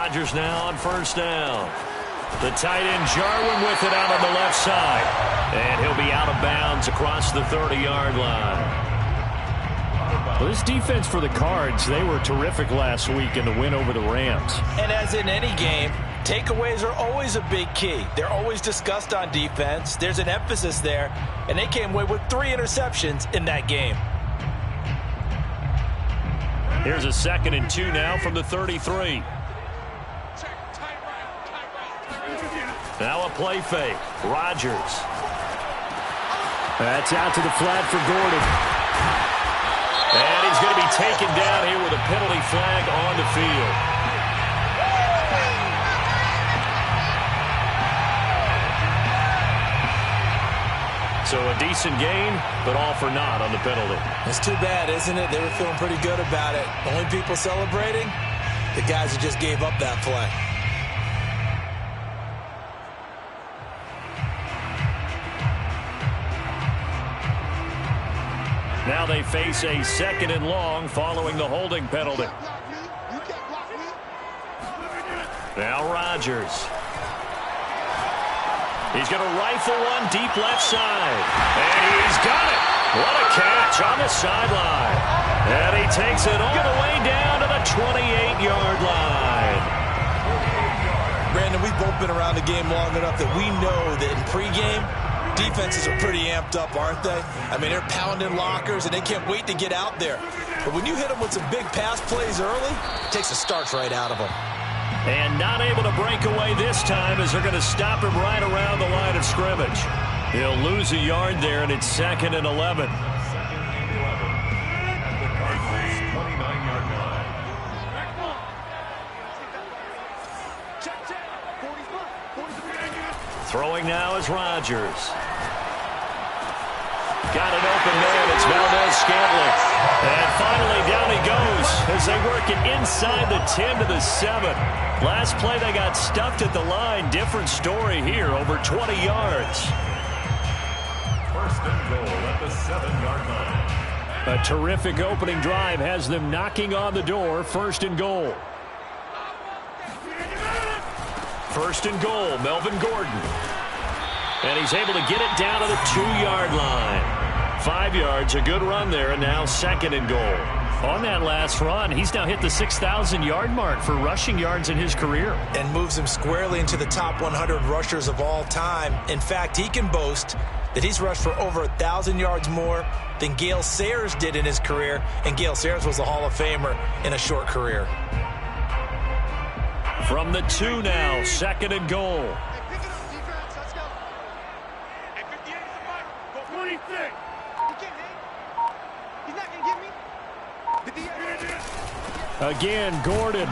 Rodgers now on first down. The tight end Jarwin with it out on the left side. And he'll be out of bounds across the 30-yard line. Well, this defense for the Cards, they were terrific last week in the win over the Rams. And as in any game, takeaways are always a big key. They're always discussed on defense. There's an emphasis there, and they came away with 3 interceptions in that game. Here's a 2nd and 2 now from the 33. Now a play fake. Rodgers. That's out to the flat for Gordon. And he's going to be taken down here with a penalty flag on the field. So a decent gain, but all for naught on the penalty. It's too bad, isn't it? They were feeling pretty good about it. Only people celebrating, the guys who just gave up that play. Now they face a 2nd and long following the holding penalty. Now Rodgers. He's going to rifle one deep left side. And he's got it. What a catch on the sideline. And he takes it all the way down to the 28-yard line. Brandon, we've both been around the game long enough that we know that in pregame, defenses are pretty amped up, aren't they? I mean, they're pounding lockers, and they can't wait to get out there. But when you hit them with some big pass plays early, it takes the starch right out of them. And not able to break away this time as they're going to stop him right around the line of scrimmage. He'll lose a yard there, and it's 2nd and 11. Throwing now is Rodgers. Got an open man. It's Valdez-Scantling. And finally down he goes as they work it inside the 10 to the 7. Last play they got stuffed at the line. Different story here. Over 20 yards. First and goal at the 7-yard line. A terrific opening drive has them knocking on the door. 1st and goal. 1st and goal, Melvin Gordon. And he's able to get it down to the 2-yard line. 5 yards, a good run there, and now 2nd and goal. On that last run, he's now hit the 6,000-yard mark for rushing yards in his career. And moves him squarely into the top 100 rushers of all time. In fact, he can boast that he's rushed for over 1,000 yards more than Gale Sayers did in his career. And Gale Sayers was a Hall of Famer in a short career. From the 2 now, 2nd and goal. Again, Gordon.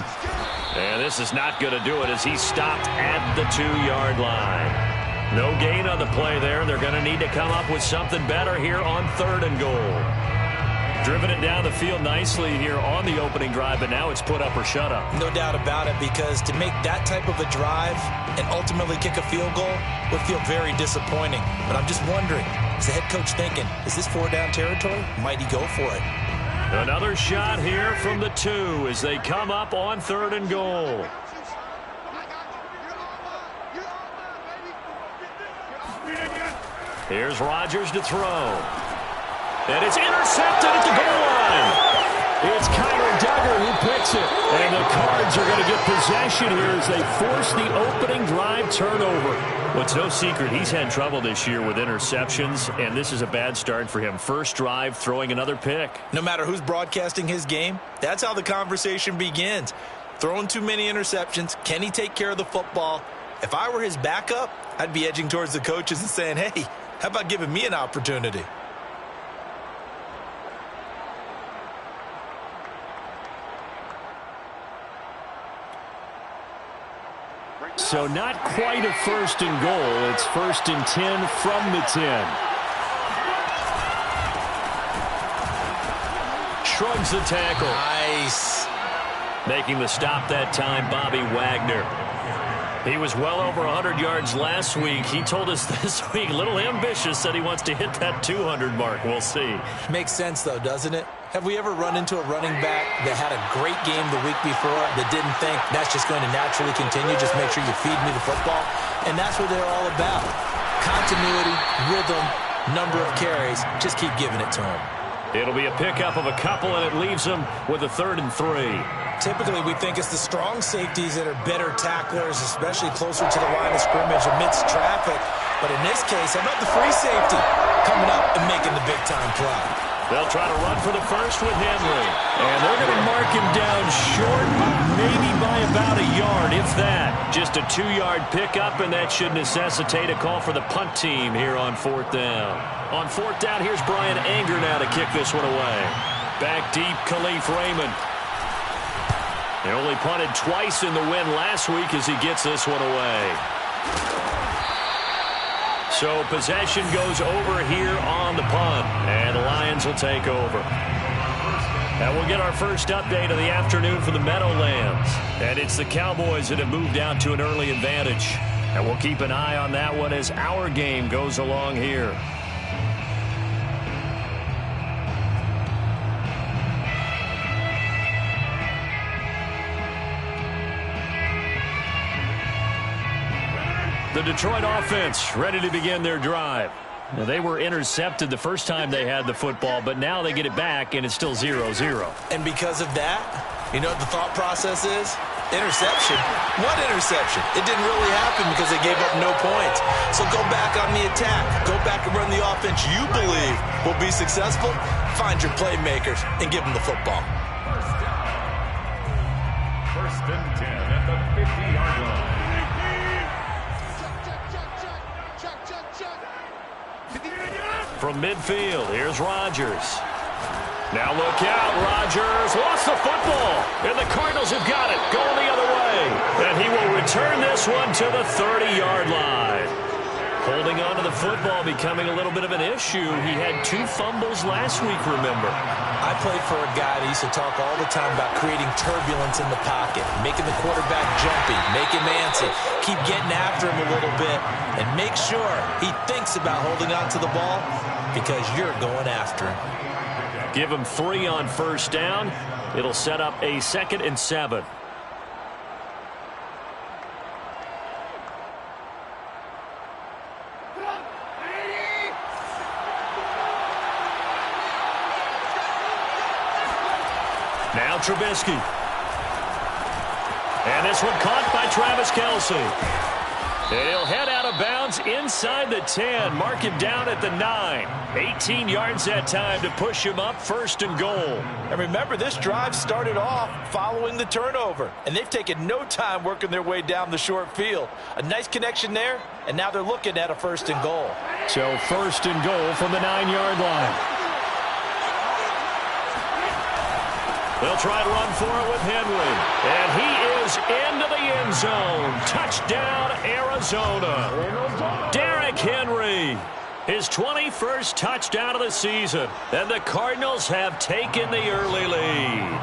And this is not going to do it as he's stopped at the 2-yard line. No gain on the play there. They're going to need to come up with something better here on 3rd and goal. Driven it down the field nicely here on the opening drive, but now it's put up or shut up. No doubt about it, because to make that type of a drive and ultimately kick a field goal would feel very disappointing. But I'm just wondering, is the head coach thinking, is this 4-down territory? Might he go for it? Another shot here from the 2 as they come up on 3rd and goal. Here's Rodgers to throw. And it's intercepted at the goal line. It's Kyler Duggar who picks it. And the Cards are going to get possession here as they force the opening drive turnover. Well, it's no secret he's had trouble this year with interceptions, and this is a bad start for him. First drive, throwing another pick. No matter who's broadcasting his game, that's how the conversation begins. Throwing too many interceptions. Can he take care of the football? If I were his backup, I'd be edging towards the coaches and saying, hey, how about giving me an opportunity? So not quite a 1st and goal. It's 1st and 10 from the 10. Shrugs the tackle. Nice. Making the stop that time, Bobby Wagner. He was well over 100 yards last week. He told us this week, a little ambitious, said he wants to hit that 200 mark. We'll see. Makes sense, though, doesn't it? Have we ever run into a running back that had a great game the week before that didn't think that's just going to naturally continue? Just make sure you feed me the football. And that's what they're all about. Continuity, rhythm, number of carries. Just keep giving it to them. It'll be a pickup of a couple, and it leaves them with a 3rd and 3. Typically, we think it's the strong safeties that are better tacklers, especially closer to the line of scrimmage amidst traffic. But in this case, how about the free safety coming up and making the big-time play? They'll try to run for the first with Henry. And they're going to mark him down short, maybe by about a yard, if that. Just a 2-yard pickup, and that should necessitate a call for the punt team here on 4th down. On 4th down, here's Brian Anger now to kick this one away. Back deep, Khalif Raymond. He only punted twice in the win last week as he gets this one away. So possession goes over here on the punt, and the Lions will take over. And we'll get our first update of the afternoon for the Meadowlands. And it's the Cowboys that have moved out to an early advantage. And we'll keep an eye on that one as our game goes along here. The Detroit offense ready to begin their drive. Now, they were intercepted the first time they had the football, but now they get it back, and it's still 0-0. And because of that, you know what the thought process is? Interception. What interception? It didn't really happen because they gave up no points. So go back on the attack. Go back and run the offense you believe will be successful. Find your playmakers and give them the football. First and 10 at the 50-yard line. From midfield, here's Rodgers. Now look out, Rodgers lost the football, and the Cardinals have got it, going the other way. And he will return this one to the 30-yard line. Holding on to the football becoming a little bit of an issue. He had 2 fumbles last week, remember. I played for a guy that used to talk all the time about creating turbulence in the pocket, making the quarterback jumpy, make him antsy, keep getting after him a little bit, and make sure he thinks about holding on to the ball because you're going after him. Give him 3 on first down. It'll set up a 2nd and 7. Now Trubisky. And this one caught by Travis Kelce. And he'll head out of bounds inside the 10. Mark him down at the 9. 18 yards that time to push him up 1st and goal. And remember, this drive started off following the turnover. And they've taken no time working their way down the short field. A nice connection there, and now they're looking at a 1st and goal. So 1st and goal from the 9-yard line. They'll try to run for it with Henry. And he is into the end zone. Touchdown, Arizona. Derrick Henry, his 21st touchdown of the season. And the Cardinals have taken the early lead.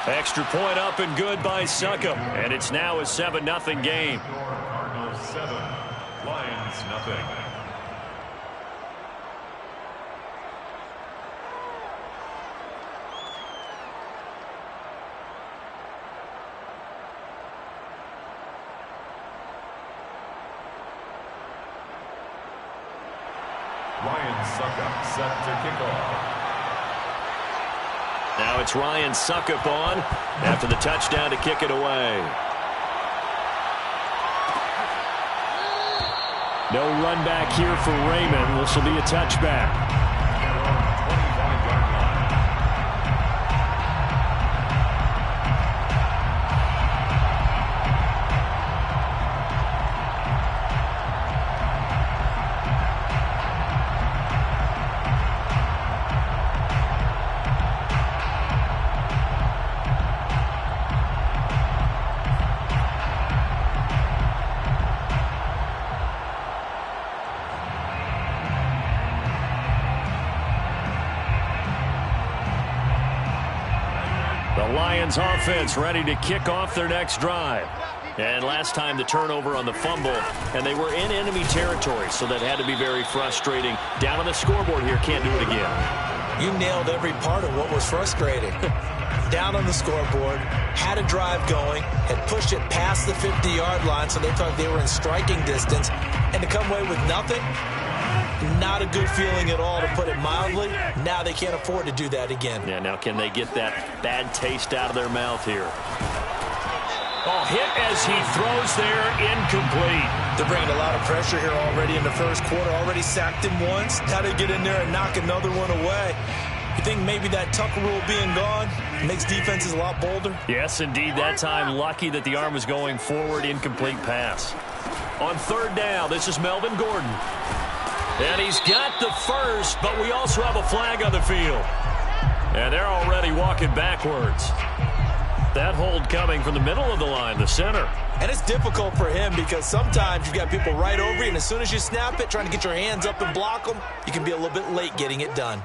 Extra point up and good by Succop. And it's now a 7-0 game. Cardinals 7, Lions nothing. Ryan Succop set to kick off. Now it's Ryan Succop on after the touchdown to kick it away. No run back here for Raymond. This will be a touchback. Lions offense ready to kick off their next drive. And last time the turnover on the fumble, and they were in enemy territory, so that had to be very frustrating. Down on the scoreboard here, can't do it again. You nailed every part of what was frustrating. Down on the scoreboard, had a drive going, had pushed it past the 50-yard line, so they thought they were in striking distance, and to come away with nothing, not a good feeling at all, to put it mildly. Now they can't afford to do that again. Yeah, now can they get that bad taste out of their mouth here? Oh, hit as he throws there, incomplete. They're bringing a lot of pressure here already in the first quarter. Already sacked him once. Now they get in there and knock another one away. You think maybe that Tucker rule being gone makes defenses a lot bolder? Yes, indeed. That time, lucky that the arm was going forward. Incomplete pass. On third down, this is Melvin Gordon. And he's got the first, but we also have a flag on the field. And they're already walking backwards. That hold coming from the middle of the line, the center. And it's difficult for him because sometimes you've got people right over you, and as soon as you snap it, trying to get your hands up and block them, you can be a little bit late getting it done.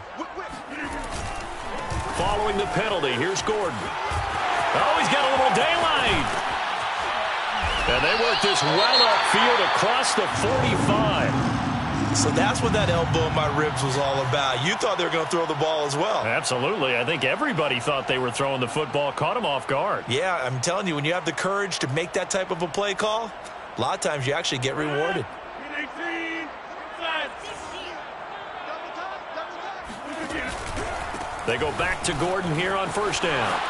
Following the penalty, here's Gordon. Oh, he's got a little daylight. And they work this well upfield across the 45. So that's what that elbow in my ribs was all about. You thought they were going to throw the ball as well. Absolutely. I think everybody thought they were throwing the football, caught him off guard. Yeah, I'm telling you, when you have the courage to make that type of a play call, a lot of times you actually get rewarded. They go back to Gordon here on first down.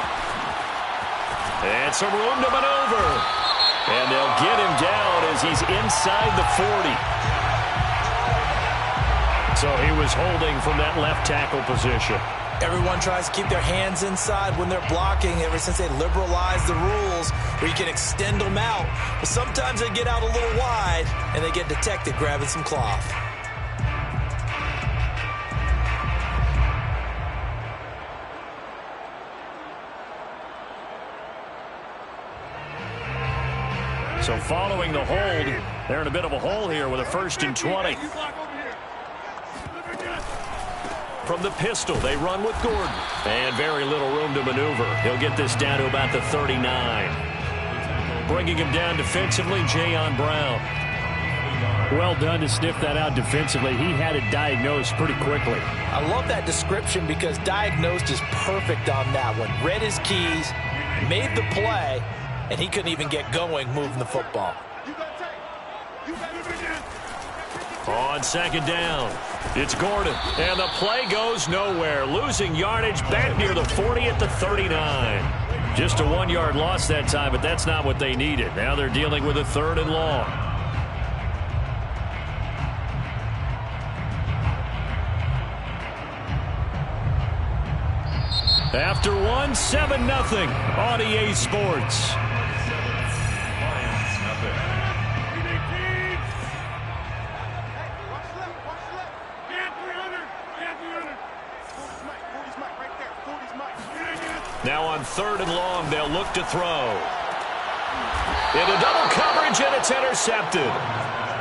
And some room to maneuver. And they'll get him down as he's inside the 40. So he was holding from that left tackle position. Everyone tries to keep their hands inside when they're blocking ever since they liberalized the rules where you can extend them out. But sometimes they get out a little wide and they get detected grabbing some cloth. So following the hold, they're in a bit of a hole here with a 1st and 20. From the pistol, they run with Gordon. And very little room to maneuver. He'll get this down to about the 39. Bringing him down defensively, Jayon Brown. Well done to sniff that out defensively. He had it diagnosed pretty quickly. I love that description because diagnosed is perfect on that one. Read his keys, made the play, and he couldn't even get going moving the football. On second down, it's Gordon, and the play goes nowhere. Losing yardage back near the 40 at the 39. Just a 1-yard loss that time, but that's not what they needed. Now they're dealing with a 3rd and long. After one, 7-0 on EA Sports. Now on 3rd and long, they'll look to throw. Into double coverage, and it's intercepted.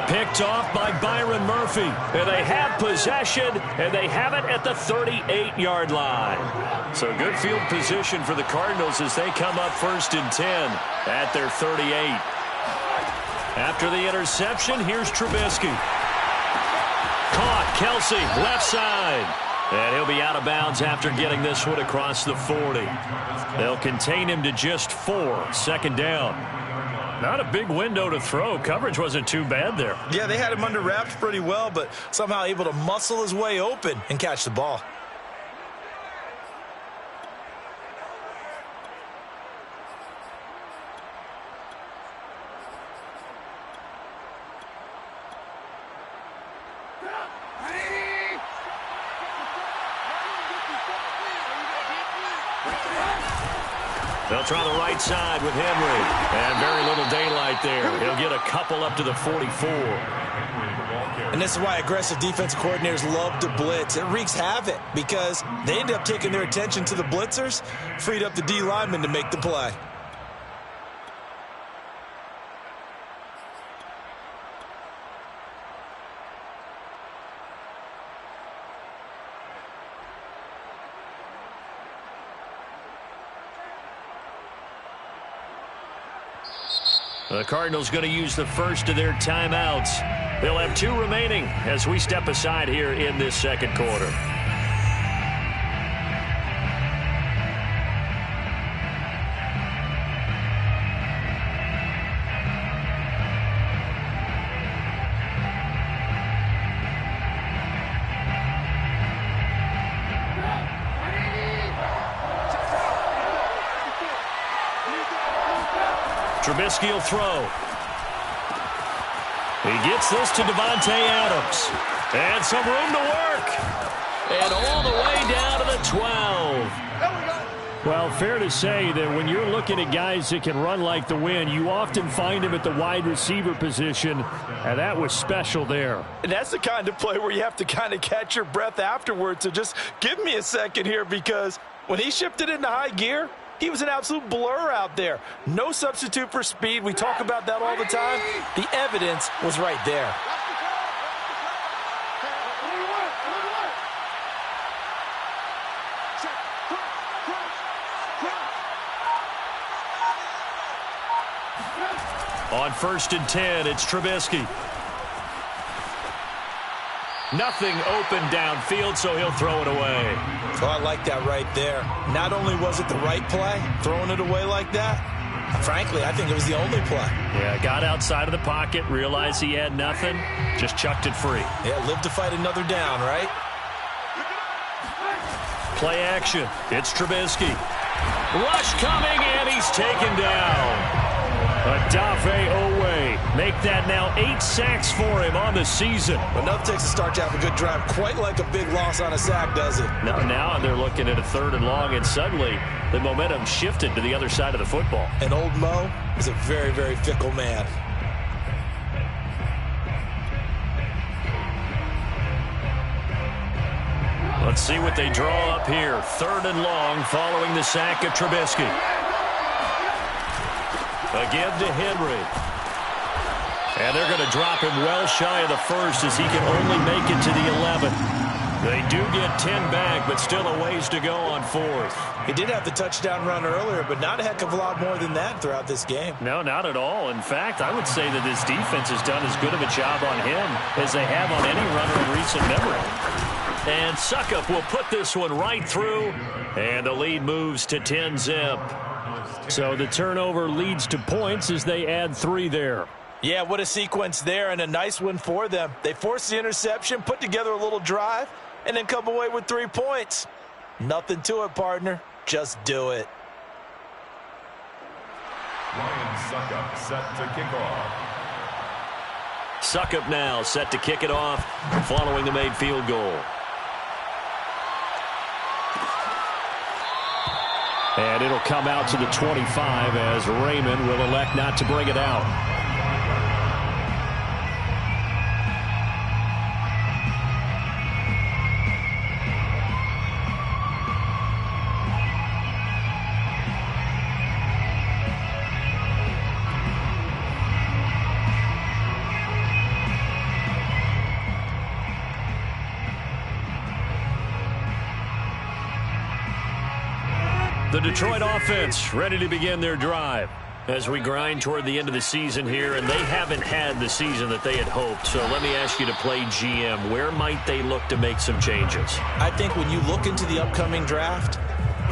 Picked off by Byron Murphy. And they have possession, and they have it at the 38-yard line. So good field position for the Cardinals as they come up 1st and 10 at their 38. After the interception, here's Trubisky. Caught, Kelsey, left side. And he'll be out of bounds after getting this one across the 40. They'll contain him to just 4. 2nd down. Not a big window to throw. Coverage wasn't too bad there. Yeah, they had him under wraps pretty well, but somehow able to muscle his way open and catch the ball. They'll try the right side with Henry. And very little daylight there. He'll get a couple up to the 44. And this is why aggressive defensive coordinators love to blitz. It wreaks havoc because they end up taking their attention to the blitzers, freed up the D lineman to make the play. The Cardinals going to use the first of their timeouts. They'll have 2 remaining as we step aside here in this second quarter. Trubisky will throw. He gets this to Devontae Adams. And some room to work. And all the way down to the 12. Well, fair to say that when you're looking at guys that can run like the wind, you often find them at the wide receiver position, and that was special there. And that's the kind of play where you have to kind of catch your breath afterwards. So just give me a second here, because when he shifted into high gear, he was an absolute blur out there. No substitute for speed. We talk about that all the time. The evidence was right there. On 1st and 10, it's Trubisky. Nothing open downfield, so he'll throw it away. Oh, I like that right there. Not only was it the right play, throwing it away like that, frankly, I think it was the only play. Yeah, got outside of the pocket, realized he had nothing, just chucked it free. Yeah, live to fight another down, right? Play action. It's Trubisky. Rush coming, and he's taken down. Odafe Owe. Make that now 8 sacks for him on the season. Enough takes a start to have a good drive. Quite like a big loss on a sack, does it? Now they're looking at a 3rd and long, and suddenly the momentum shifted to the other side of the football. And old Mo is a very, very fickle man. Let's see what they draw up here. 3rd and long following the sack of Trubisky. A give to Henry. And they're going to drop him well shy of the 1st as he can only make it to the 11. They do get 10 back, but still a ways to go on 4th. He did have the touchdown run earlier, but not a heck of a lot more than that throughout this game. No, not at all. In fact, I would say that this defense has done as good of a job on him as they have on any runner in recent memory. And Suckup will put this one right through, and the lead moves to 10-zip. So the turnover leads to points as they add 3 there. Yeah, what a sequence there, and a nice win for them. They forced the interception, put together a little drive, and then come away with 3 points. Nothing to it, partner. Just do it. Lions Suckup set to kick off. Suckup now set to kick it off following the made field goal. And it'll come out to the 25 as Raymond will elect not to bring it out. The Detroit offense ready to begin their drive as we grind toward the end of the season here, and they haven't had the season that they had hoped. So let me ask you to play GM. Where might they look to make some changes? I think when you look into the upcoming draft,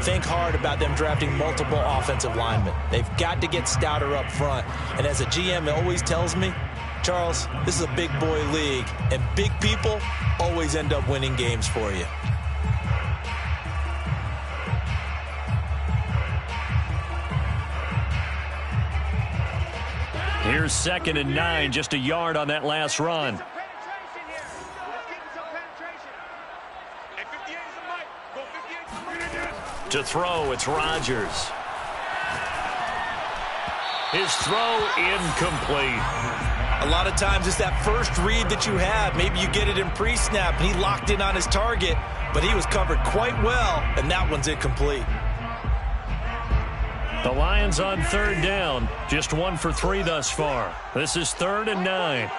think hard about them drafting multiple offensive linemen. They've got to get stouter up front. And as a GM, it always tells me, Charles, this is a big boy league, and big people always end up winning games for you. Here's 2nd and 9, just a yard on that last run. To throw, it's Rodgers. His throw incomplete. A lot of times it's that first read that you have. Maybe you get it in pre-snap, and he locked in on his target, but he was covered quite well, and that one's incomplete. The Lions on 3rd down, just 1 for 3 thus far. This is 3rd and 9.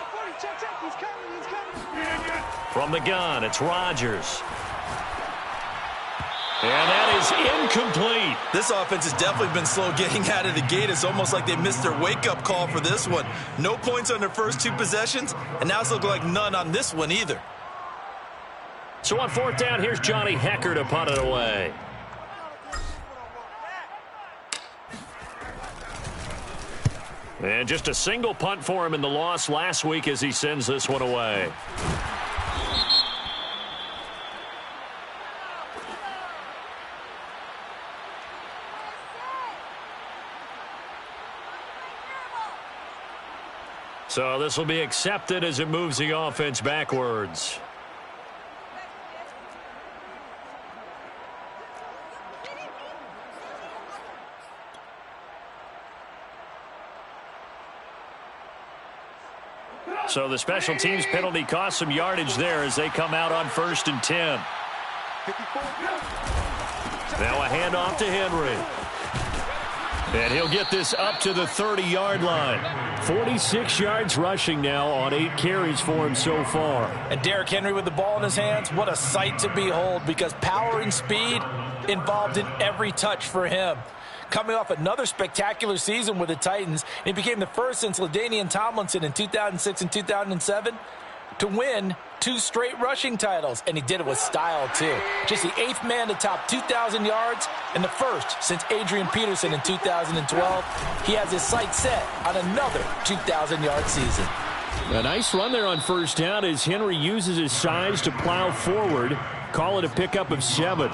From the gun, it's Rodgers. And that is incomplete. This offense has definitely been slow getting out of the gate. It's almost like they missed their wake-up call for this one. No points on their first 2 possessions, and now it's looking like none on this one either. So on 4th down, here's Johnny Hecker to punt it away. And just a single punt for him in the loss last week as he sends this one away. So this will be accepted as it moves the offense backwards. So the special teams penalty cost some yardage there as they come out on 1st and 10. Now a handoff to Henry. And he'll get this up to the 30-yard line. 46 yards rushing now on 8 carries for him so far. And Derrick Henry with the ball in his hands, what a sight to behold, because power and speed involved in every touch for him. Coming off another spectacular season with the Titans, he became the first since LaDainian Tomlinson in 2006 and 2007 to win 2 straight rushing titles, and he did it with style too. Just the 8th man to top 2,000 yards and the first since Adrian Peterson in 2012. He has his sights set on another 2,000-yard season. A nice run there on 1st down as Henry uses his size to plow forward. Call it a pickup of 7.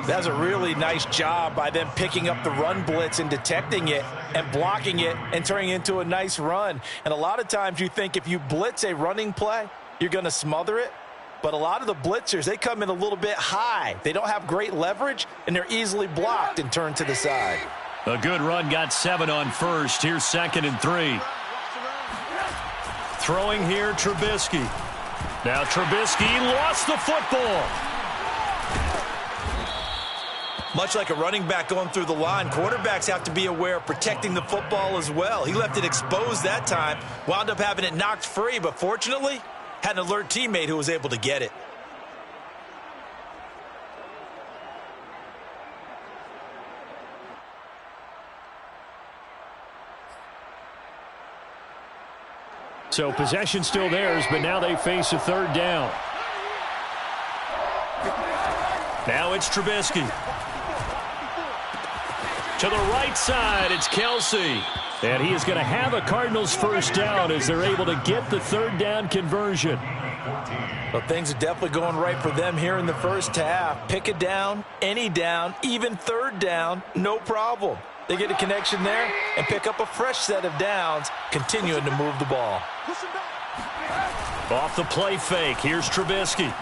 That's a really nice job by them picking up the run blitz and detecting it and blocking it and turning it into a nice run. And a lot of times you think if you blitz a running play, you're going to smother it. But a lot of the blitzers, they come in a little bit high. They don't have great leverage, and they're easily blocked and turned to the side. A good run, got 7 on 1st. Here's 2nd and 3. Throwing here, Trubisky. Now Trubisky lost the football. Much like a running back going through the line, quarterbacks have to be aware of protecting the football as well. He left it exposed that time, wound up having it knocked free, but fortunately, had an alert teammate who was able to get it. So possession still theirs, but now they face a 3rd down. Now it's Trubisky. To the right side, it's Kelsey. And he is going to have a Cardinals 1st down as they're able to get the 3rd down conversion. Well, things are definitely going right for them here in the first half. Pick a down, any down, even 3rd down, no problem. They get a connection there and pick up a fresh set of downs, continuing to move the ball. Off the play fake, here's Trubisky.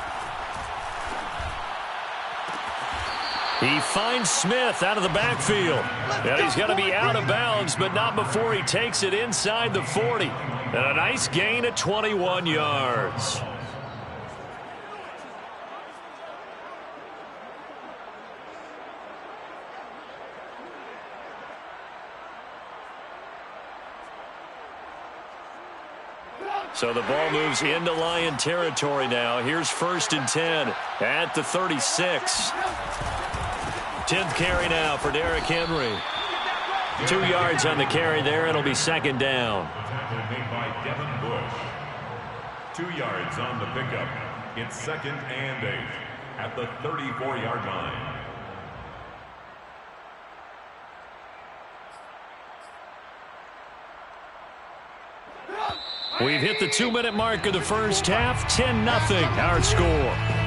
He finds Smith out of the backfield. And he's going to be out of bounds, but not before he takes it inside the 40. And a nice gain at 21 yards. So the ball moves into Lion territory now. Here's 1st and 10 at the 36. 10th carry now for Derrick Henry. 2 yards on the carry there. It'll be 2nd down. Made by Devin Bush. 2 yards on the pickup. It's 2nd and 8 at the 34-yard line. We've hit the 2-minute mark of the first half. 10-0 our score.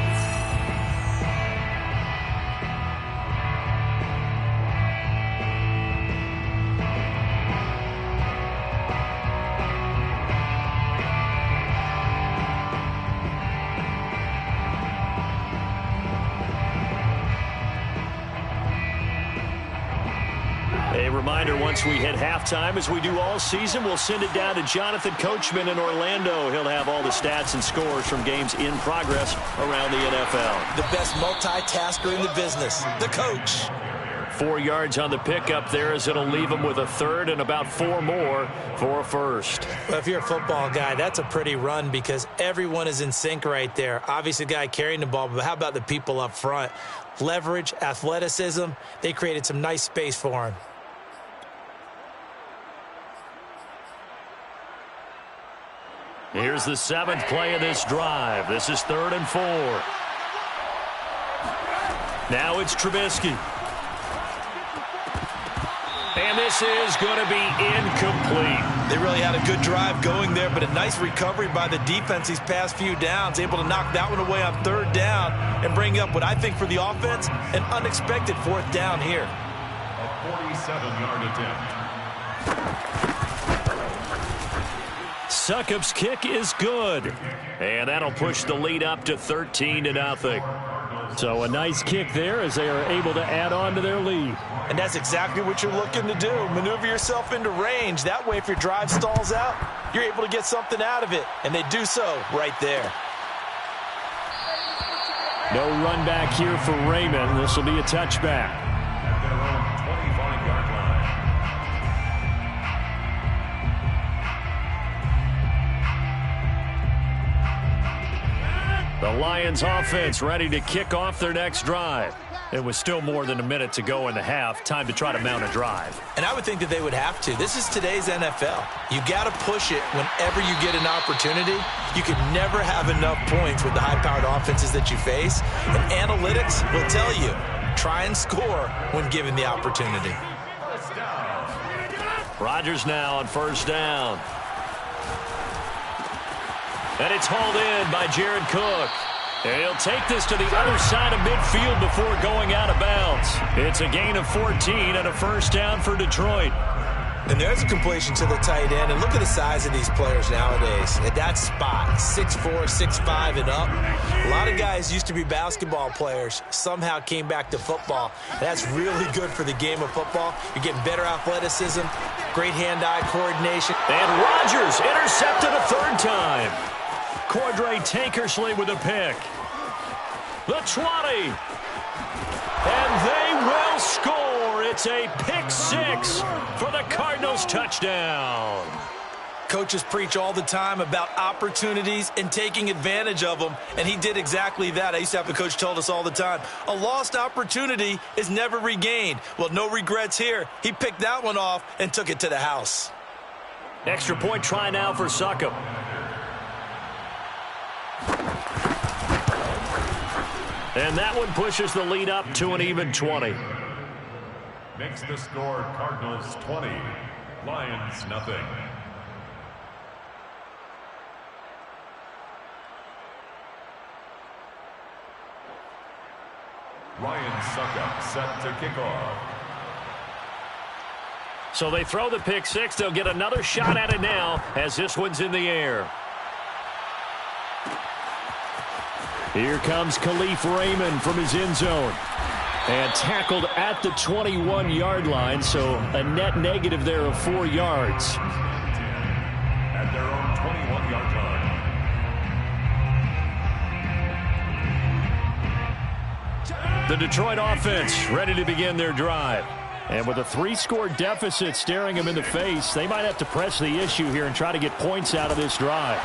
A reminder, once we hit halftime, as we do all season, we'll send it down to Jonathan Coachman in Orlando. He'll have all the stats and scores from games in progress around the NFL. The best multitasker in the business, the coach. 4 yards on the pickup there, as it'll leave them with a third and about 4 more for a first. Well, if you're a football guy, that's a pretty run because everyone is in sync right there. Obviously, the guy carrying the ball, but how about the people up front? Leverage, athleticism, they created some nice space for him. Here's the 7th play of this drive. This is 3rd and 4. Now it's Trubisky. And this is going to be incomplete. They really had a good drive going there, but a nice recovery by the defense these past few downs, able to knock that one away on 3rd down and bring up what I think for the offense, an unexpected 4th down here. A 47-yard attempt. Succop's kick is good. And that'll push the lead up to 13-0. So a nice kick there as they are able to add on to their lead. And that's exactly what you're looking to do. Maneuver yourself into range. That way, if your drive stalls out, you're able to get something out of it. And they do so right there. No run back here for Raymond. This will be a touchback. At their own 25-yard line. The Lions offense ready to kick off their next drive. It was still more than a minute to go in the half. Time to try to mount a drive. And I would think that they would have to. This is today's NFL. You got to push it whenever you get an opportunity. You can never have enough points with the high-powered offenses that you face. And analytics will tell you, try and score when given the opportunity. Rodgers now on 1st down. And it's hauled in by Jared Cook. And he'll take this to the other side of midfield before going out of bounds. It's a gain of 14 and a 1st down for Detroit. And there's a completion to the tight end. And look at the size of these players nowadays. At that spot, 6'4", 6'5", and up. A lot of guys used to be basketball players. Somehow came back to football. That's really good for the game of football. You're getting better athleticism, great hand-eye coordination. And Rodgers intercepted a 3rd time. Cordray Tankersley with a pick. The 20. And they will score. It's a pick 6 for the Cardinals touchdown. Coaches preach all the time about opportunities and taking advantage of them, and he did exactly that. I used to have a coach tell us all the time, a lost opportunity is never regained. Well, no regrets here. He picked that one off and took it to the house. Extra point try now for Succop. And that one pushes the lead up to an even 20. Makes the score Cardinals 20, Lions nothing. Ryan Succop set to kick off. So they throw the pick 6. They'll get another shot at it now as this one's in the air. Here comes Khalif Raymond from his end zone. And tackled at the 21-yard line, so a net negative there of 4 yards. At their own 21-yard line. The Detroit offense ready to begin their drive. And with a 3-score deficit staring them in the face, they might have to press the issue here and try to get points out of this drive.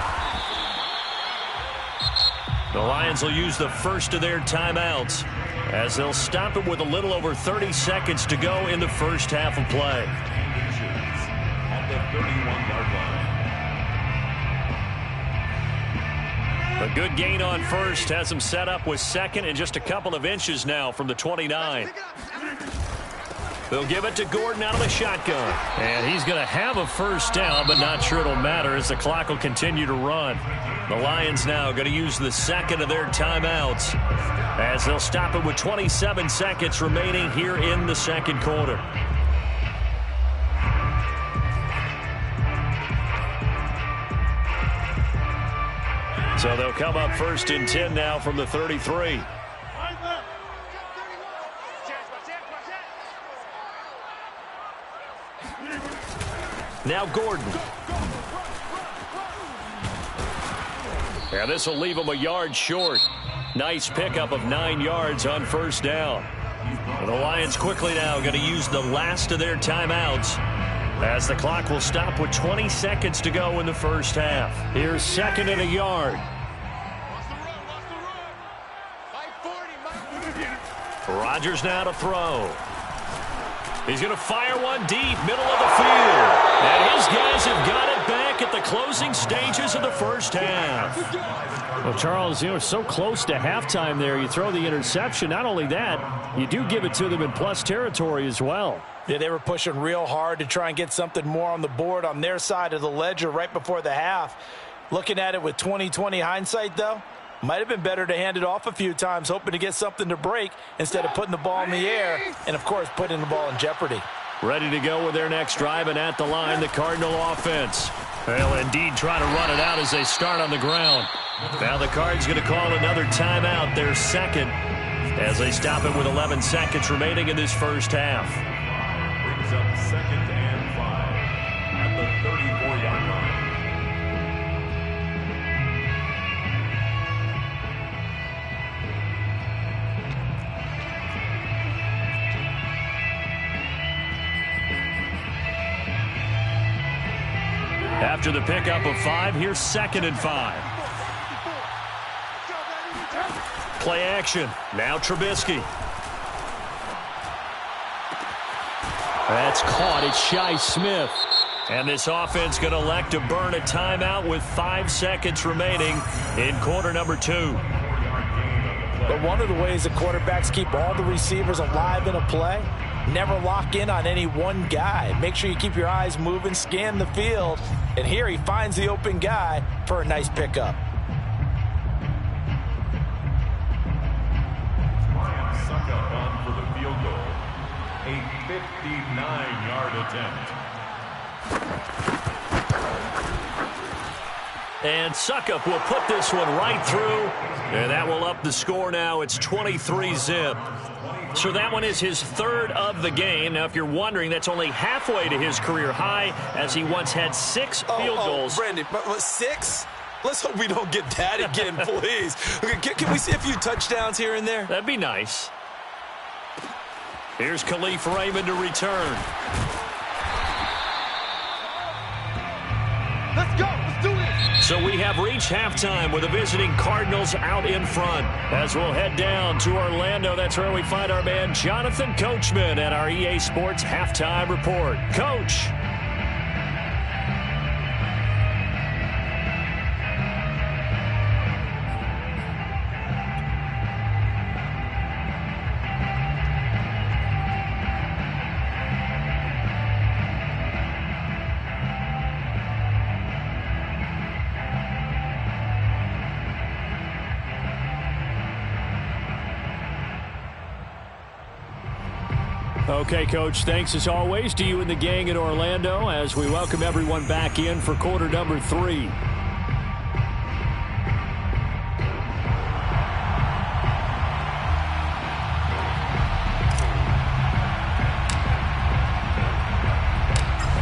The Lions will use the first of their timeouts as they'll stop it with a little over 30 seconds to go in the first half of play. At the 31-yard line. A good gain on first has them set up with 2nd and just a couple of inches now from the 29. They'll give it to Gordon out of the shotgun. And he's going to have a 1st down, but not sure it'll matter as the clock will continue to run. The Lions now going to use the 2nd of their timeouts as they'll stop it with 27 seconds remaining here in the 2nd quarter. So they'll come up 1st and 10 now from the 33. Now Gordon. And this will leave him a yard short. Nice pickup of 9 yards on 1st down. The Lions quickly now going to use the last of their timeouts as the clock will stop with 20 seconds to go in the first half. Here's 2nd and a yard. Rodgers now to throw. He's going to fire one deep, middle of the field. And his guys have got it back at the closing stages of the first half. Well, Charles, so close to halftime there. You throw the interception. Not only that, you do give it to them in plus territory as well. Yeah, they were pushing real hard to try and get something more on the board on their side of the ledger right before the half. Looking at it with 20/20 hindsight, though, might have been better to hand it off a few times, hoping to get something to break instead of putting the ball in the air and, of course, putting the ball in jeopardy. Ready to go with their next drive, and at the line, the Cardinal offense. They'll indeed try to run it out as they start on the ground. Now the Cards going to call another timeout, their second, as they stop it with 11 seconds remaining in this first half. Brings up 2nd and 5 at the 34-yard line. After the pickup of 5, here's 2nd and 5. Play action. Now Trubisky. That's caught. It's Shi Smith. And this offense going to elect to burn a timeout with 5 seconds remaining in quarter number 2. But one of the ways the quarterbacks keep all the receivers alive in a play, never lock in on any one guy. Make sure you keep your eyes moving, scan the field. And here he finds the open guy for a nice pickup. Lions suck up on for the field goal. A 59-yard attempt. And Suckup will put this one right through. And that will up the score now. It's 23-zip. So that one is his 3rd of the game. Now, if you're wondering, that's only halfway to his career high, as he once had 6 field goals. Brandon, but 6? Let's hope we don't get that again, please. Can we see a few touchdowns here and there? That'd be nice. Here's Khalif Raymond to return. Let's go. Let's do this. So we have reached halftime with the visiting Cardinals out in front. As we'll head down to Orlando, that's where we find our man Jonathan Coachman at our EA Sports Halftime Report. Coach. Okay, Coach, thanks as always to you and the gang in Orlando as we welcome everyone back in for quarter number 3.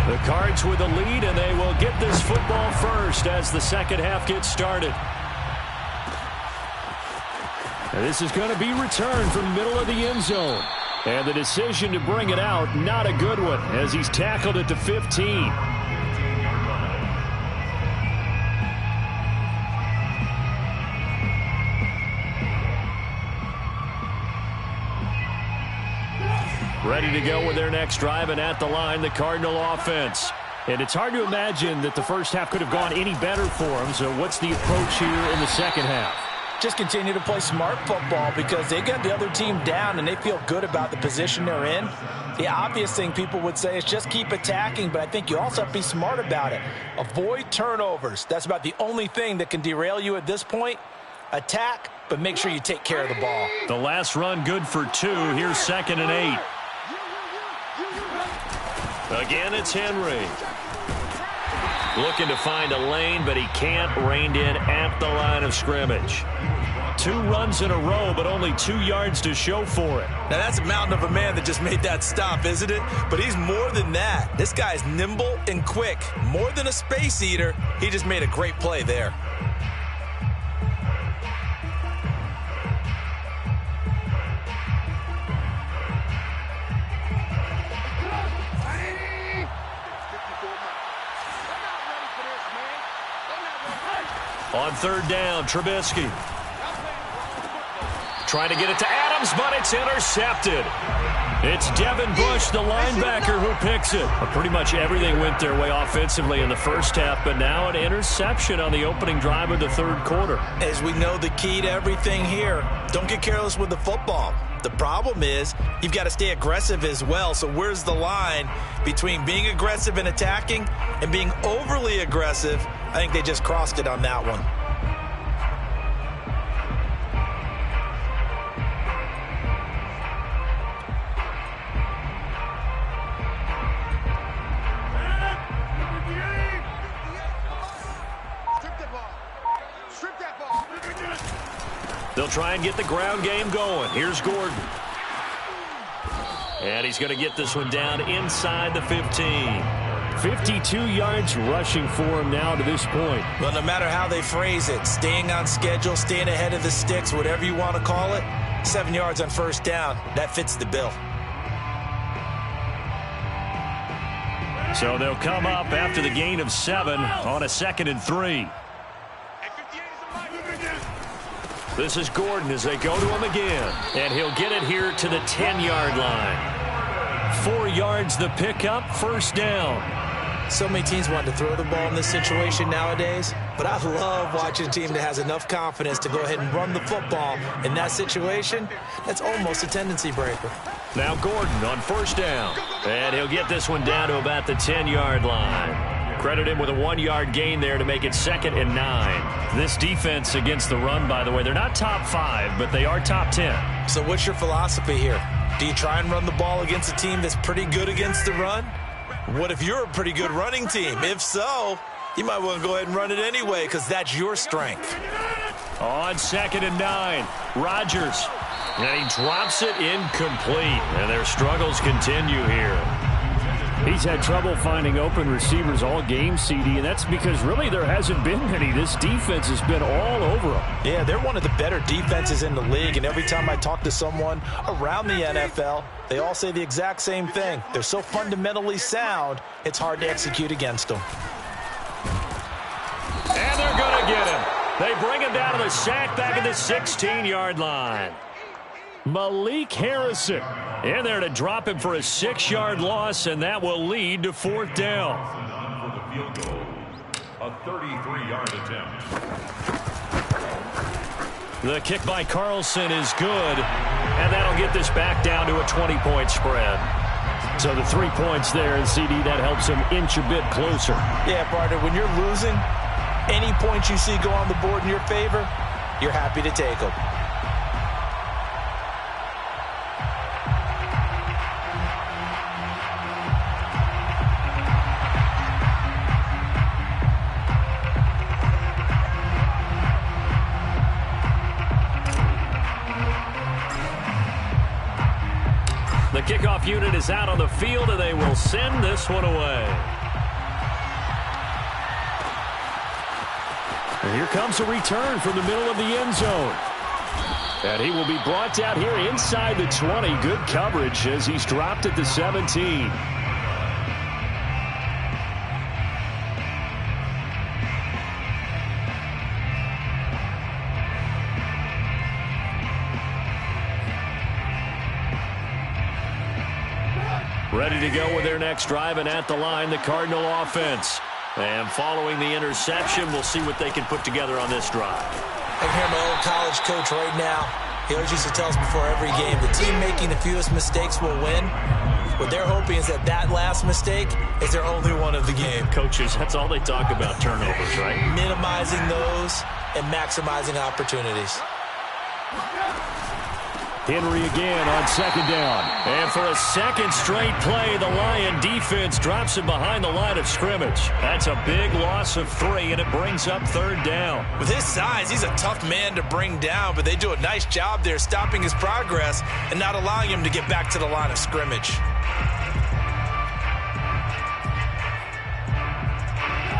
The Cards with the lead, and they will get this football first as the second half gets started. And this is going to be returned from the middle of the end zone. And the decision to bring it out, not a good one, as he's tackled it to 15. Ready to go with their next drive, and at the line, the Cardinal offense. And it's hard to imagine that the first half could have gone any better for them. So what's the approach here in the second half? Just continue to play smart football because they got the other team down and they feel good about the position they're in. The obvious thing people would say is just keep attacking, but I think you also have to be smart about it. Avoid turnovers. That's about the only thing that can derail you at this point. Attack, but make sure you take care of the ball. The last run good for 2. Here's 2nd and 8. Again, it's Henry. Looking to find a lane, but he can't. Reined in at the line of scrimmage. 2 runs in a row, but only 2 yards to show for it. Now, that's a mountain of a man that just made that stop, isn't it? But he's more than that. This guy's nimble and quick. More than a space eater. He just made a great play there. On third down, Trubisky. Trying to get it to Adams, but it's intercepted. It's Devin Bush, the linebacker, who picks it. Pretty much everything went their way offensively in the first half, but now an interception on the opening drive of the third quarter. As we know, the key to everything here, don't get careless with the football. The problem is you've got to stay aggressive as well. So where's the line between being aggressive and attacking and being overly aggressive? I think they just crossed it on that one. They'll try and get the ground game going. Here's Gordon. And he's going to get this one down inside the 15. 52 yards rushing for him now to this point. Well, no matter how they phrase it, staying on schedule, staying ahead of the sticks, whatever you want to call it, 7 yards on first down, that fits the bill. So they'll come up after the gain of 7 on a 2nd and 3. This is Gordon as they go to him again. And he'll get it here to the 10-yard line. 4 yards the pickup, first down. So many teams want to throw the ball in this situation nowadays, but I love watching a team that has enough confidence to go ahead and run the football. In that situation, that's almost a tendency breaker. Now Gordon on first down. And he'll get this one down to about the 10-yard line. Credit him with a 1-yard gain there to make it 2nd and 9. This defense against the run, by the way, they're not top 5, but they are top 10. So what's your philosophy here? Do you try and run the ball against a team that's pretty good against the run? What if you're a pretty good running team? If so, you might want to go ahead and run it anyway because that's your strength. On 2nd and 9, Rodgers. And he drops it incomplete. And their struggles continue here. He's had trouble finding open receivers all game, CD, and that's because really there hasn't been many. This defense has been all over them. Yeah, they're one of the better defenses in the league, and every time I talk to someone around the NFL, they all say the exact same thing. They're so fundamentally sound, it's hard to execute against them. And they're going to get him. They bring him down to the sack back at the 16-yard line. Malik Harrison in there to drop him for a 6-yard loss, and that will lead to 4th down. For the field goal, a 33-yard attempt. The kick by Carlson is good, and that'll get this back down to a 20-point spread. So the 3 points there, and CD, that helps him inch a bit closer. Yeah, partner, when you're losing, any points you see go on the board in your favor, you're happy to take them. The kickoff unit is out on the field, and they will send this one away. And here comes a return from the middle of the end zone. And he will be brought down here inside the 20. Good coverage as he's dropped at the 17. Ready to go with their next drive, and at the line, the Cardinal offense. And following the interception, we'll see what they can put together on this drive. I can hear my old college coach right now. He always used to tell us before every game, the team making the fewest mistakes will win. What they're hoping is that that last mistake is their only one of the game. Coaches, that's all they talk about, turnovers, right? Minimizing those and maximizing opportunities. Henry again on 2nd down. And for a second straight play, the Lion defense drops him behind the line of scrimmage. That's a big loss of 3, and it brings up 3rd down. With his size, he's a tough man to bring down, but they do a nice job there stopping his progress and not allowing him to get back to the line of scrimmage.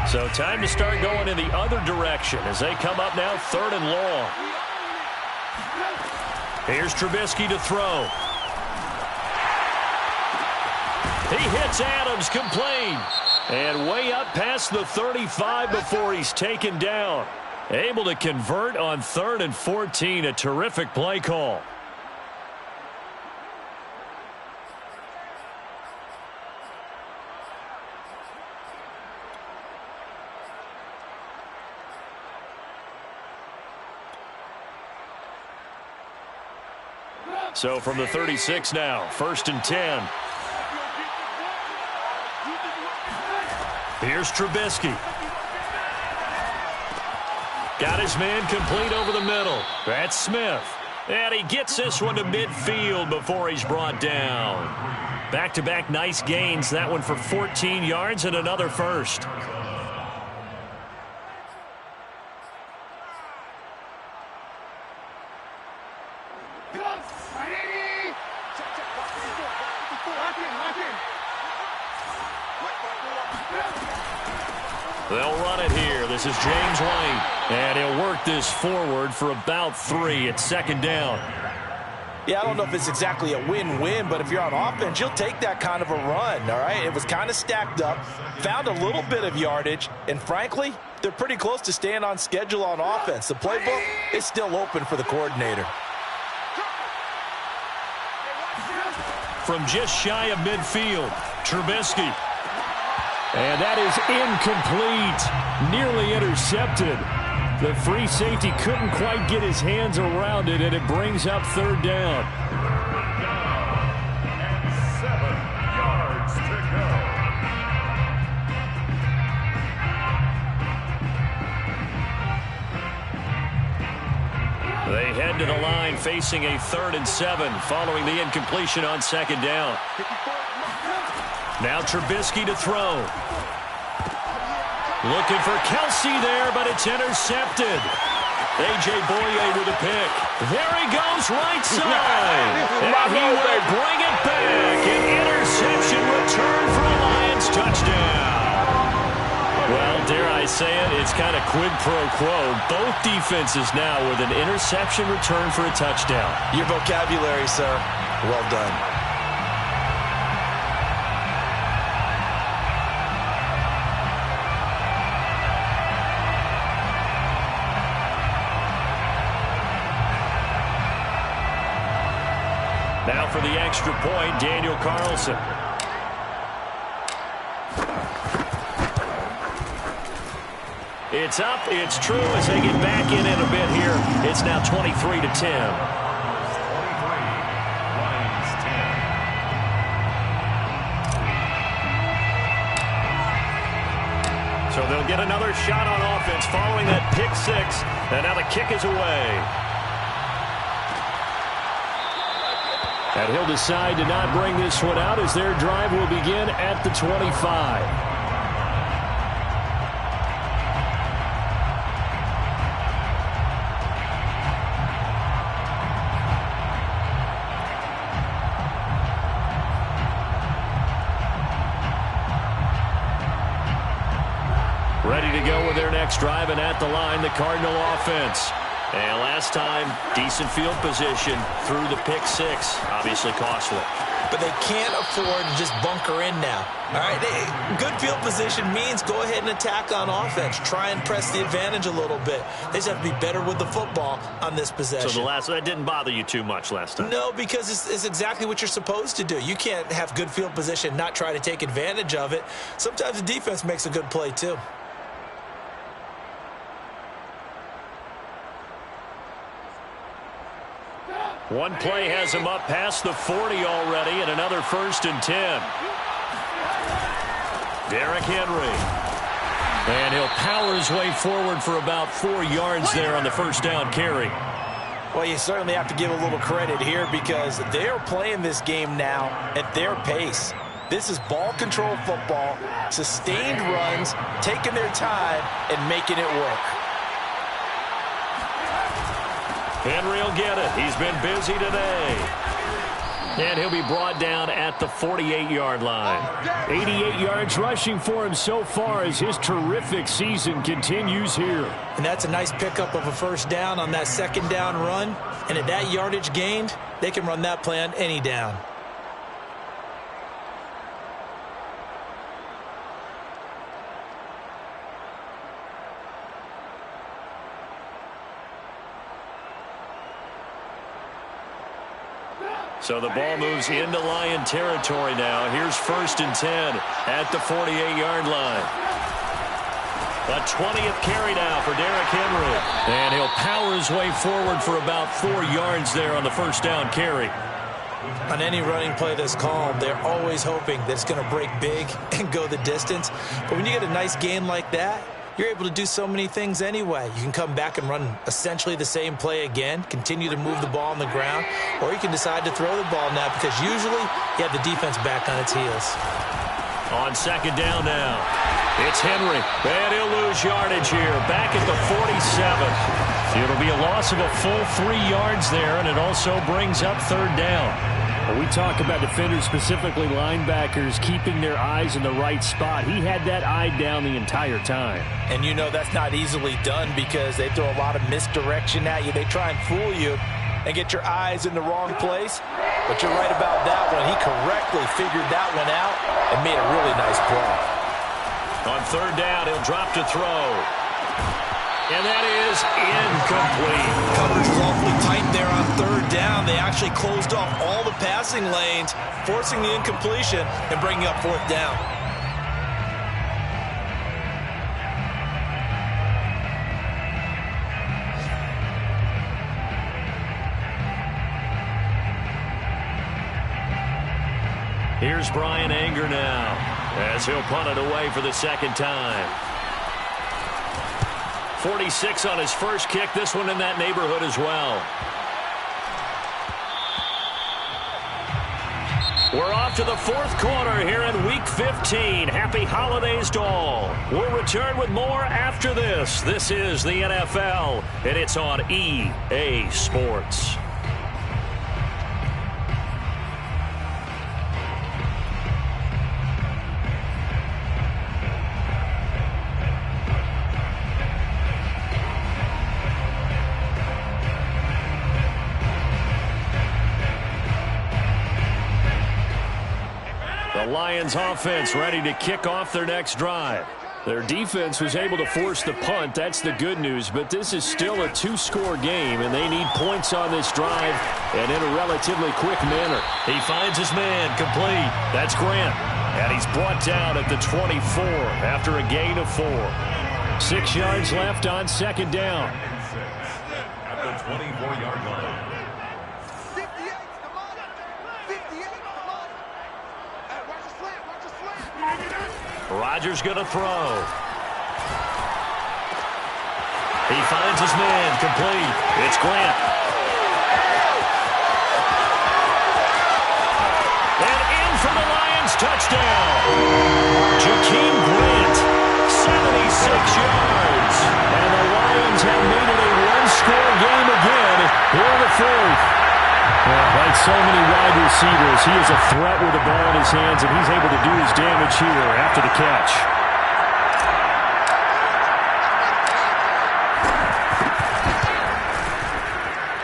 So time to start going in the other direction as they come up now 3rd and long. Here's Trubisky to throw. He hits Adams complete. And way up past the 35 before he's taken down. Able to convert on 3rd and 14. A terrific play call. So from the 36 now, 1st and 10. Here's Trubisky. Got his man complete over the middle. That's Smith. And he gets this one to midfield before he's brought down. Back-to-back nice gains. That one for 14 yards and another first. They'll run it here. This is James White. And he'll work this forward for about 3. It's 2nd down. Yeah, I don't know if it's exactly a win-win, but if you're on offense, you'll take that kind of a run, all right? It was kind of stacked up, found a little bit of yardage, and frankly, they're pretty close to staying on schedule on offense. The playbook is still open for the coordinator. From just shy of midfield, Trubisky. And that is incomplete. Nearly intercepted. The free safety couldn't quite get his hands around it, and it brings up 3rd down. And 7 yards to go. They head to the line facing a 3rd and 7 following the incompletion on 2nd down. Now Trubisky to throw. Looking for Kelsey there, but it's intercepted. A.J. Boye with a pick. There he goes, right side. And he will bring it back. An interception return for a Lions touchdown. Well, dare I say it, it's kind of quid pro quo. Both defenses now with an interception return for a touchdown. Your vocabulary, sir. Well done. Now for the extra point, Daniel Carlson. It's up, it's true as they get back in a bit here. It's now 23-10. 23, Lions 10. So they'll get another shot on offense following that pick 6. And now the kick is away. And he'll decide to not bring this one out as their drive will begin at the 25. Ready to go with their next drive, and at the line, the Cardinal offense. And last time, decent field position through the pick 6. Obviously costly. But they can't afford to just bunker in now. All right, good field position means go ahead and attack on offense. Try and press the advantage a little bit. They just have to be better with the football on this possession. So that didn't bother you too much last time? No, because it's exactly what you're supposed to do. You can't have good field position, not try to take advantage of it. Sometimes the defense makes a good play too. One play has him up past the 40 already, and another 1st and 10. Derrick Henry. And he'll power his way forward for about 4 yards there on the 1st down carry. Well, you certainly have to give a little credit here because they're playing this game now at their pace. This is ball control football, sustained runs, taking their time, and making it work. Henry will get it. He's been busy today. And he'll be brought down at the 48-yard line. 88 yards rushing for him so far as his terrific season continues here. And that's a nice pickup of a 1st down on that 2nd down run. And at that yardage gained, they can run that play on any down. So the ball moves into Lion territory now. Here's 1st and 10 at the 48-yard line. A 20th carry now for Derrick Henry. And he'll power his way forward for about 4 yards there on the 1st down carry. On any running play that's called, they're always hoping that it's going to break big and go the distance. But when you get a nice game like that, you're able to do so many things anyway. You can come back and run essentially the same play again, continue to move the ball on the ground, or you can decide to throw the ball now because usually you have the defense back on its heels. On 2nd down now, it's Henry, and he'll lose yardage here, back at the 47. It'll be a loss of a full 3 yards there, and it also brings up 3rd down. We talk about defenders, specifically linebackers, keeping their eyes in the right spot. He had that eye down the entire time. And you know that's not easily done because they throw a lot of misdirection at you. They try and fool you and get your eyes in the wrong place. But you're right about that one. He correctly figured that one out and made a really nice play. On 3rd down, he'll drop to throw. And that is incomplete. Coverage was awfully tight there on 3rd down. They actually closed off all the passing lanes, forcing the incompletion and bringing up 4th down. Here's Brian Anger now as he'll punt it away for the 2nd time. 46 on his first kick. This one in that neighborhood as well. We're off to the 4th quarter here in Week 15. Happy holidays to all. We'll return with more after this. This is the NFL, and it's on EA Sports. The Lions offense ready to kick off their next drive. Their defense was able to force the punt. That's the good news. But this is still a 2-score game, and they need points on this drive and in a relatively quick manner. He finds his man complete. That's Grant. And he's brought down at the 24 after a gain of 4. 6 yards left on 2nd down. At the 24-yard line. Rodgers going to throw. He finds his man complete. It's Grant. And in for the Lions touchdown. Jakeem Grant, 76 yards. And the Lions have made it a 1-score game again here in the 4th. Like so many wide receivers, he is a threat with the ball in his hands, and he's able to do his damage here after the catch.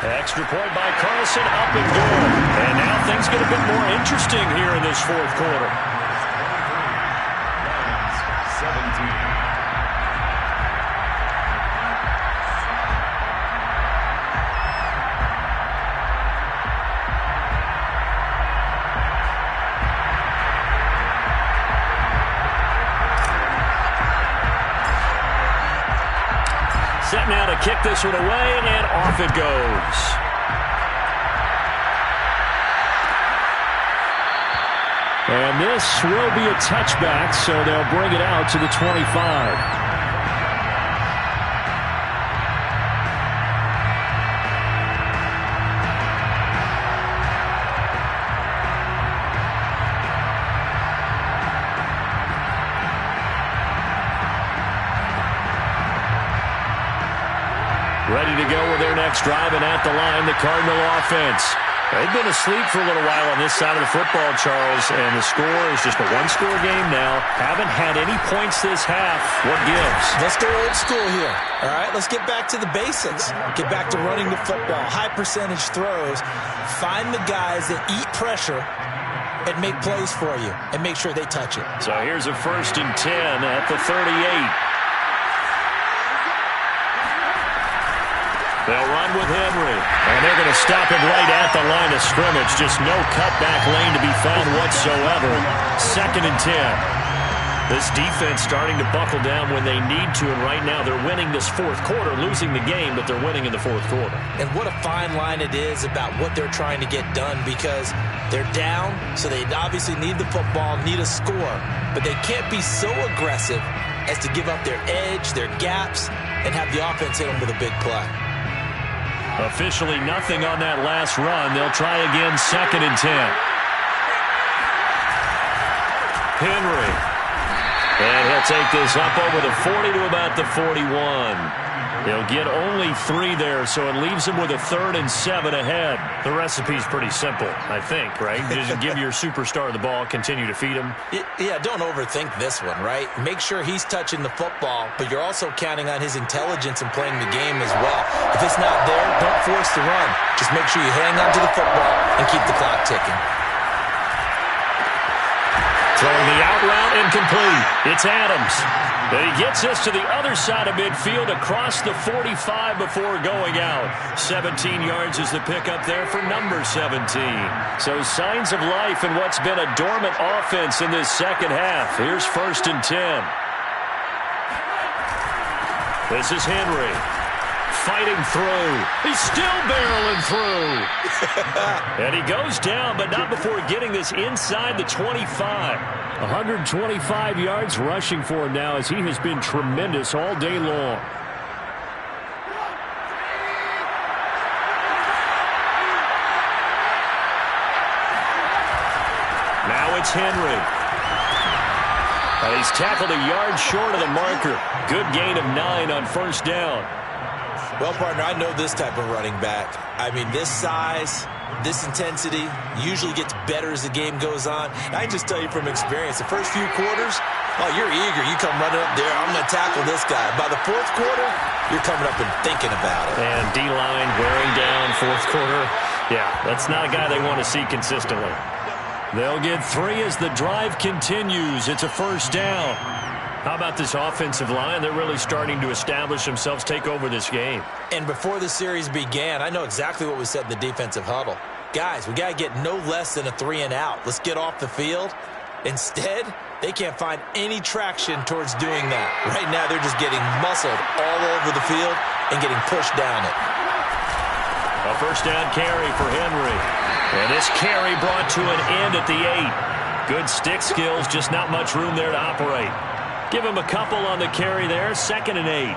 Extra point by Carlson, up and good. And now things get a bit more interesting here in this 4th quarter. 17. Set now to kick this one away, and off it goes. And this will be a touchback, so they'll bring it out to the 25. Ready to go with their next drive, and at the line, the Cardinal offense. They've been asleep for a little while on this side of the football, Charles, and the score is just a 1-score game now. Haven't had any points this half. What gives? Let's go old school here. All right, let's get back to the basics. Get back to running the football, high percentage throws. Find the guys that eat pressure and make plays for you and make sure they touch it. So here's a 1st and 10 at the 38. They'll run with Henry. And they're going to stop him right at the line of scrimmage. Just no cutback lane to be found whatsoever. 2nd and 10. This defense starting to buckle down when they need to, and right now they're winning this 4th quarter, losing the game, but they're winning in the 4th quarter. And what a fine line it is about what they're trying to get done, because they're down, so they obviously need the football, need a score, but they can't be so aggressive as to give up their edge, their gaps, and have the offense hit them with a big play. Officially nothing on that last run. They'll try again, 2nd and 10. Henry. And he'll take this up over the 40 to about the 41. He'll get only 3 there, so it leaves him with a 3rd and 7 ahead. The recipe's pretty simple, I think, right? Just give your superstar the ball, continue to feed him. Yeah, don't overthink this one, right? Make sure he's touching the football, but you're also counting on his intelligence and playing the game as well. If it's not there, don't force the run. Just make sure you hang on to the football and keep the clock ticking. Throwing the out route incomplete. It's Adams. But he gets this to the other side of midfield across the 45 before going out. 17 yards is the pickup there for number 17. So signs of life in what's been a dormant offense in this 2nd half. Here's 1st and 10. This is Henry. Fighting through. He's still barreling through. And he goes down, but not before getting this inside the 25. 125 yards rushing for him now, as he has been tremendous all day long. Now it's Henry. And he's tackled a yard short of the marker. Good gain of 9 on 1st down. Well, partner, I know this type of running back. I mean, this size, this intensity usually gets better as the game goes on. And I can just tell you from experience, the first few quarters, oh, you're eager. You come running up there, I'm going to tackle this guy. By the 4th quarter, you're coming up and thinking about it. And D-line wearing down 4th quarter. Yeah, that's not a guy they want to see consistently. They'll get 3 as the drive continues. It's a 1st down. How about this offensive line? They're really starting to establish themselves, take over this game. And before the series began, I know exactly what we said in the defensive huddle. Guys, we got to get no less than a 3 and out. Let's get off the field. Instead, they can't find any traction towards doing that. Right now, they're just getting muscled all over the field and getting pushed down it. A 1st down carry for Henry. And this carry brought to an end at the 8. Good stick skills, just not much room there to operate. Give him a couple on the carry there. 2nd and 8.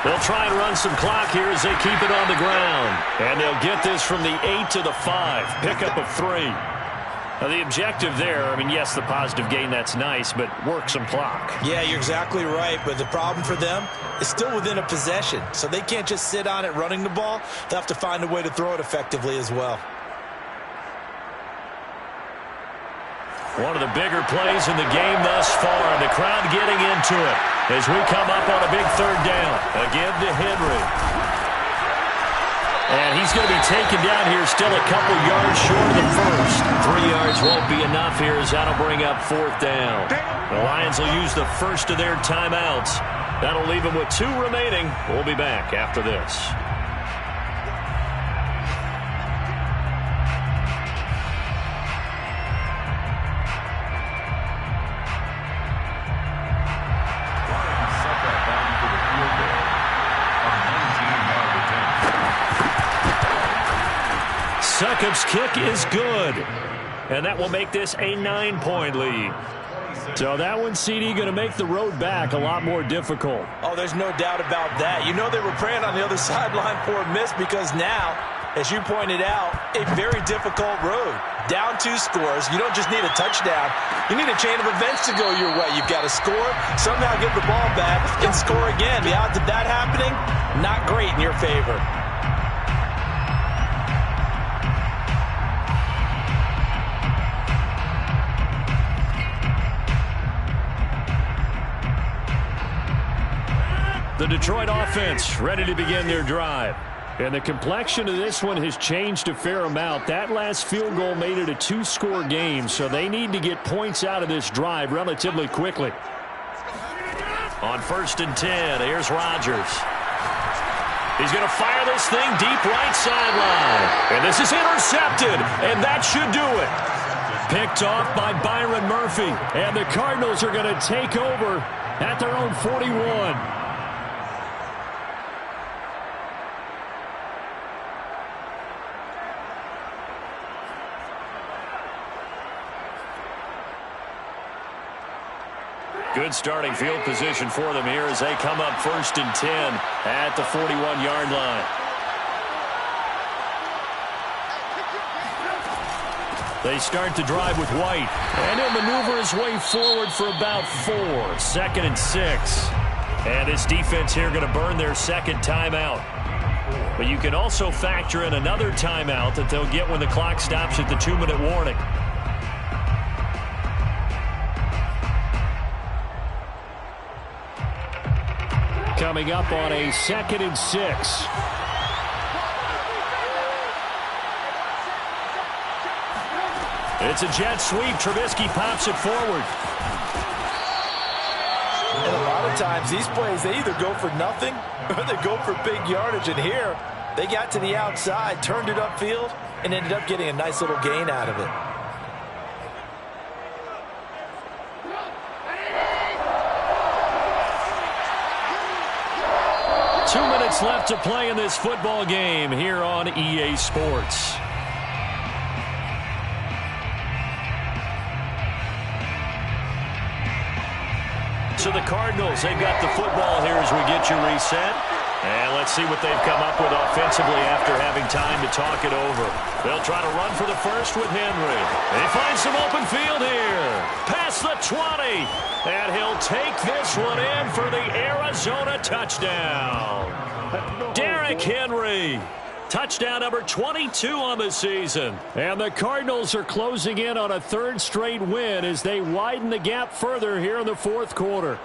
They'll try and run some clock here as they keep it on the ground. And they'll get this from the 8 to the 5. Pickup of 3. Now, the objective there, I mean, yes, the positive gain, that's nice, but work some clock. Yeah, you're exactly right, but the problem for them is still within a possession, so they can't just sit on it running the ball. They'll have to find a way to throw it effectively as well. One of the bigger plays in the game thus far, and the crowd getting into it as we come up on a big 3rd down. Again to Henry. And he's going to be taken down here, still a couple yards short of the 1st. 3 yards won't be enough here, as that'll bring up 4th down. The Lions will use the first of their timeouts. That'll leave them with 2 remaining. We'll be back after this. Succop's kick is good. And that will make this a 9-point lead. So that one, CD, going to make the road back a lot more difficult. Oh, there's no doubt about that. You know they were praying on the other sideline for a miss, because now, as you pointed out, a very difficult road. Down 2 scores. You don't just need a touchdown. You need a chain of events to go your way. You've got to score, somehow get the ball back, and score again. The odds of that happening, not great in your favor. The Detroit offense ready to begin their drive. And the complexion of this one has changed a fair amount. That last field goal made it a two-score game, so they need to get points out of this drive relatively quickly. On 1st and 10, here's Rodgers. He's going to fire this thing deep right sideline. And this is intercepted, and that should do it. Picked off by Byron Murphy. And the Cardinals are going to take over at their own 41. Good starting field position for them here as they come up 1st and 10 at the 41-yard line. They start the drive with White, and he'll maneuver his way forward for about 4. 2nd and 6. And this defense here going to burn their second timeout. But you can also factor in another timeout that they'll get when the clock stops at the 2-minute warning. Coming up on a 2nd and 6. It's a jet sweep. Trubisky pops it forward. And a lot of times these plays, they either go for nothing or they go for big yardage. And here, they got to the outside, turned it upfield, and ended up getting a nice little gain out of it. Left to play in this football game here on EA Sports. So the Cardinals, they've got the football here as we get you reset. And let's see what they've come up with offensively after having time to talk it over. They'll try to run for the first with Henry. They find some open field here. Past the 20. And he'll take this one in for the Arizona touchdown. Derrick Henry. Touchdown number 22 on the season. And the Cardinals are closing in on a 3rd straight win as they widen the gap further here in the 4th quarter.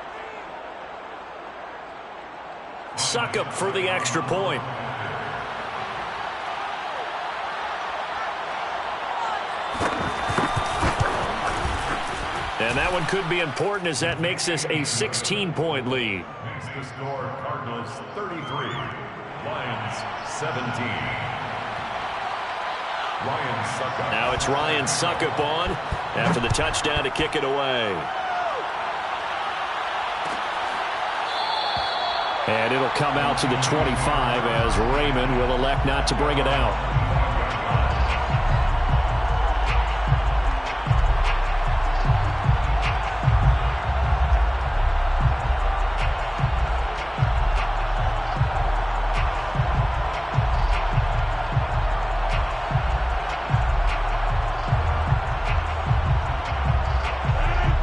Succop for the extra point. And that one could be important as that makes this a 16-point lead. Next to score, Cardinals 33, Lions 17. Ryan Succop. Now it's Ryan Succop on after the touchdown to kick it away. And it'll come out to the 25 as Raymond will elect not to bring it out.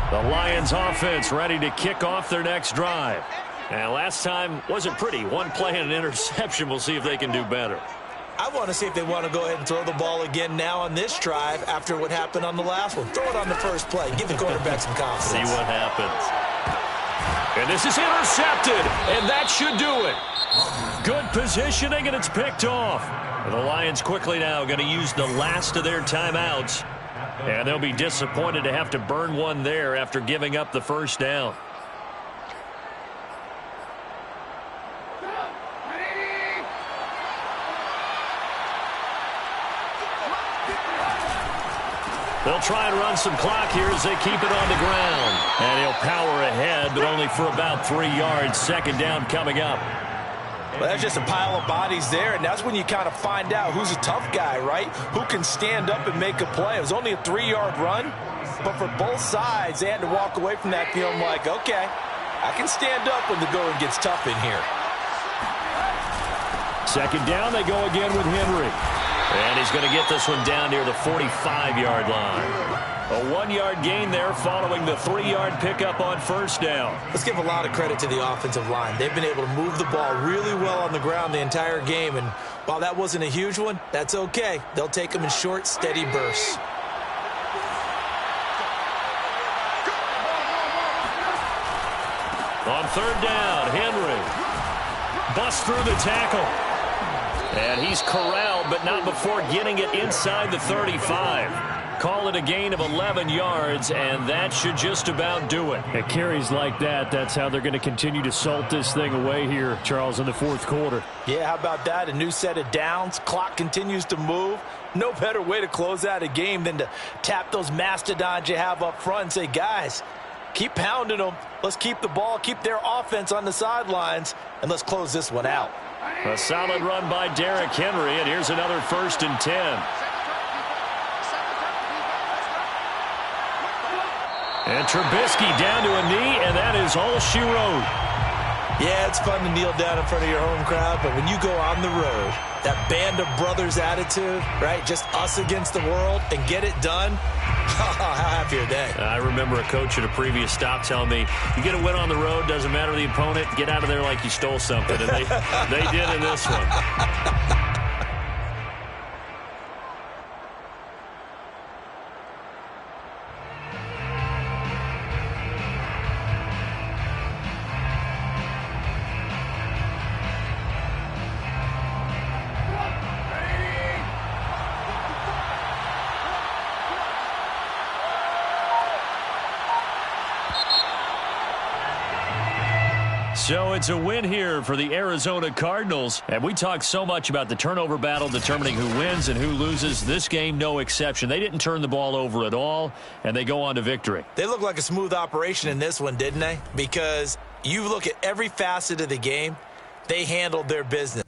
The Lions offense ready to kick off their next drive. And last time wasn't pretty. One play and an interception. We'll see if they can do better. I want to see if they want to go ahead and throw the ball again now on this drive after what happened on the last one. Throw it on the first play. Give the quarterback some confidence. See what happens. And this is intercepted, and that should do it. Good positioning, and it's picked off. And the Lions quickly now going to use the last of their timeouts. And they'll be disappointed to have to burn one there after giving up the first down. They'll try and run some clock here as they keep it on the ground. And he'll power ahead, but only for about 3 yards. 2nd down coming up. Well, that's just a pile of bodies there, and that's when you kind of find out who's a tough guy, right? Who can stand up and make a play. It was only a 3-yard run, but for both sides, they had to walk away from that feeling like, okay, I can stand up when the going gets tough in here. 2nd down, they go again with Henry. And he's going to get this one down near the 45-yard line. A 1-yard gain there following the 3-yard pickup on 1st down. Let's give a lot of credit to the offensive line. They've been able to move the ball really well on the ground the entire game. And while that wasn't a huge one, that's okay. They'll take them in short, steady bursts. On 3rd down, Henry busts through the tackle. And he's corralled, but not before getting it inside the 35. Call it a gain of 11 yards, and that should just about do it. At carries like that, that's how they're going to continue to salt this thing away here, Charles, in the fourth quarter. Yeah, how about that? A new set of downs. Clock continues to move. No better way to close out a game than to tap those mastodons you have up front and say, guys, keep pounding them. Let's keep the ball, keep their offense on the sidelines, and let's close this one out. A solid run by Derrick Henry, and here's another 1st and 10. And Trubisky down to a knee, and that is all she wrote. Yeah, it's fun to kneel down in front of your home crowd, but when you go on the road, that band of brothers attitude, right, just us against the world, and get it done, how happy are they? I remember a coach at a previous stop telling me, you get a win on the road, doesn't matter the opponent, get out of there like you stole something, and they did in this one. So it's a win here for the Arizona Cardinals. And we talked so much about the turnover battle determining who wins and who loses. This game, no exception. They didn't turn the ball over at all, and they go on to victory. They look like a smooth operation in this one, didn't they? Because you look at every facet of the game, they handled their business.